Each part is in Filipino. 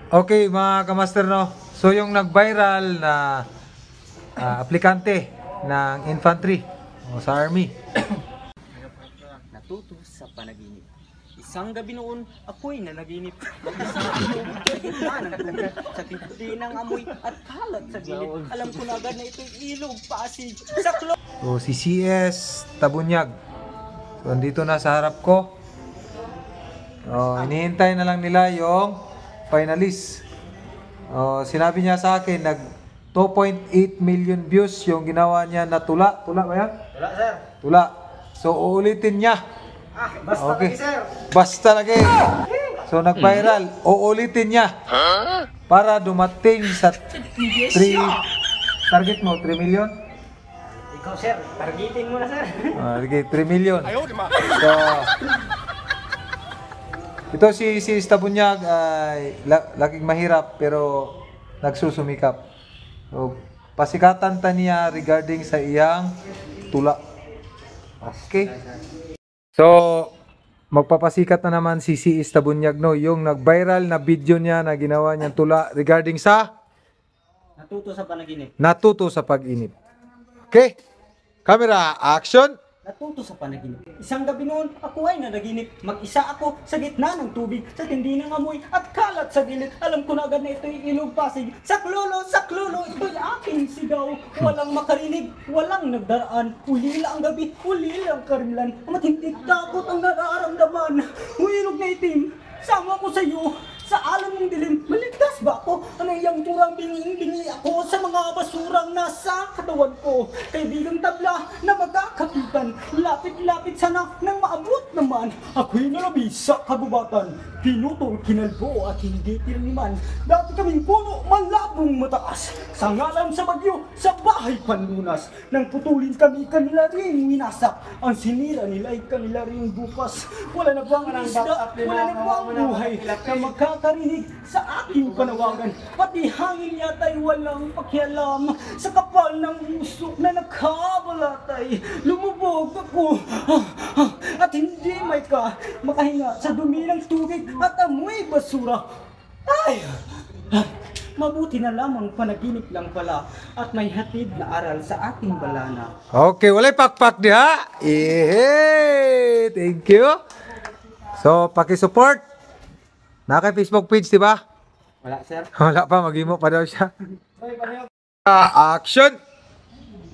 Okay mga kamaster, no? So yung nag-viral na aplikante ng infantry o sa army. Natuto sa panaginip. Isang gabi noon, ako'y nanaginip. Mag-isang ilog sa gitna ng tubig, sa tindi ng amoy at kalat sa gilid. Alam ko na agad na ito'y ilog, pasig, saklo. So si CS Tabunyag. So andito na sa harap ko. Hinihintay na lang nila yung finalist. Sinabi niya sa akin nag 2.8 million views yung ginawa niya na tula. Tula ba yan? Wala, sir. Tula. So uulitin niya. Basta Okay. lagi, sir. Basta lagi. So nag-viral. Uulitin niya. Para dumating sa 3 target mo 3 million. Ikaw, sir. Targetin mo na, sir. Okay, 3 million. So ito si Tabunyag ay laging mahirap pero nagsusumikap. So pasikatan ta niya regarding sa iyang tula. Okay. So magpapasikat na naman si Tabunyag, no, yung nag-viral na video niya na ginawa niyang tula regarding sa Natuto sa panaginip. natuto sa pag-inip. Okay? Camera action. Natuto sa panaginip. Isang gabi noon, ako ay nanaginip. Mag-isa ako sa gitna ng tubig, sa tindi ng amoy at kalat sa gilid. Alam ko na agad na ito'y ilog pasig. Saklolo, ito'y aking sigaw. Walang makarinig, walang nagdaraan. Ulila ang gabi, ulila ang karimlan. Matinding takot ang nararamdaman. Ilog na itim, sama ko sa iyo. Sa alam mong dilim, maligtas ba ako? Ano iyang turang binging-bingi ako sa mga basurang nasa katawan ko? Kaibigang tabla na magkakapitan, lapit-lapit sana nang maabot naman. Ako'y nalabi sa kagubatan, pinutol, kinalbo at hindi tirniman. Dati kaming puno, malabong mataas. Sa ngalan sa bagyo, sa bahay panlunas. Nang putulin kami, kanila rin winasak. Ang sinira nila ay kanila rin bukas. Wala na bang isda, wala na bang buhay na magkakarinig sa aking panawagan. Pati hangin yata'y walang pakialam. Sa kapal ng usok na nakabalatay, lumubog ako at hindi may makahinga sa dumi ng tubig at amoy basura. Ay! Mabuti na lamang panaginip lang pala at may hatid na aral sa ating balana. Okay, walay pakpak diha. Thank you. So, paki-support. Naka Facebook page, di ba? Wala, sir. Wala pa, mag-imo pa daw siya. Action!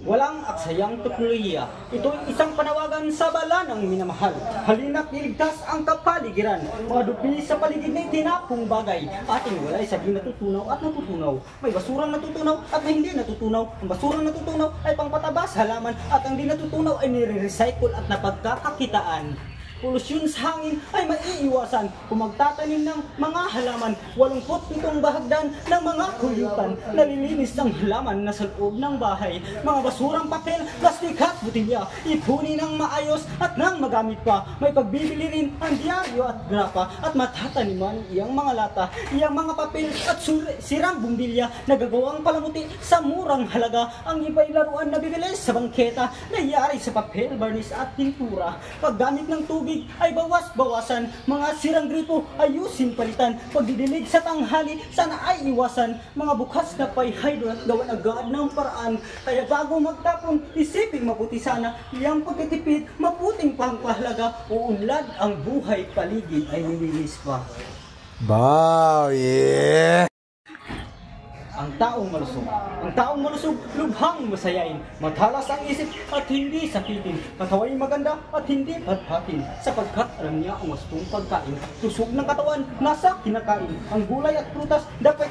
Walang aksayang teknolohiya. Ito'y isang panawagan sa balanang minamahal. Halina't iligtas ang kapaligiran. Mga dumi sa paligid na itinapong bagay. Ating walay sa di natutunaw at natutunaw. May basurang natutunaw at may hindi natutunaw. Ang basurang natutunaw ay pangpataba sa halaman at ang di natutunaw ay nire-recycle at napagkakakitaan. Polusyon sa hangin ay maiiwasan kung magtatanim ng mga halaman. 87 bahagdan ng mga kuyutan. Nalilinis ang halaman na sa loob ng bahay. Mga basurang papel, plastik at butilya. Ipunin ng maayos at nang magamit pa. May pagbibili rin ang dyaryo at grapa at matataniman iyang mga lata. Iyang mga papel at sirang bumbilya na gagawang palamuti sa murang halaga. Ang iba'y laruan na bibili sa bangketa na iyari sa papel, barnis at pintura. Paggamit ng tubig ay bawas-bawasan. Mga sirang gripo ayusin palitan. Pagdidilig sa tanghali sana ay iwasan. Mga bukas na hydrant gawan agad ng paraan. Kaya bago magtapon isipin mabuti sana. Iyang pagkatipid mabuting pangpahalaga. Uunlad ang buhay paligid ay nilinis pa. Wow, yeah! Ang taong malusog, lubhang masayain. Matalas ang isip at hindi sakitin. Katawa'y maganda at hindi patpatin. Sapagkat alam niya ang wastong pagkain. Tusog ng katawan, nasa kinakain. Ang gulay at prutas dapat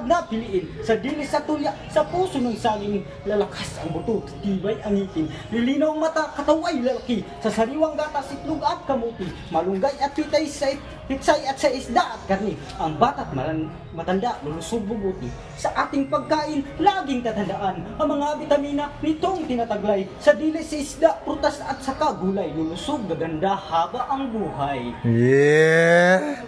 na piliin. Sa dilis at tulya, sa puso ng saging. Lalakas ang buto, tibay ang ngipin. Lilinaw ang mata, katawa'y lalaki. Sa sariwang gatas, itlog at kamuti. Malunggay at pitsay at sa isda at karni. Ang bata't matanda, lulusog bubuti. Sa ating pagkain, laging tatandaan ang mga bitamina nitong tinataglay. Sa dilis, isda, prutas at saka gulay, lulusog, gaganda haba ang buhay. Yeah!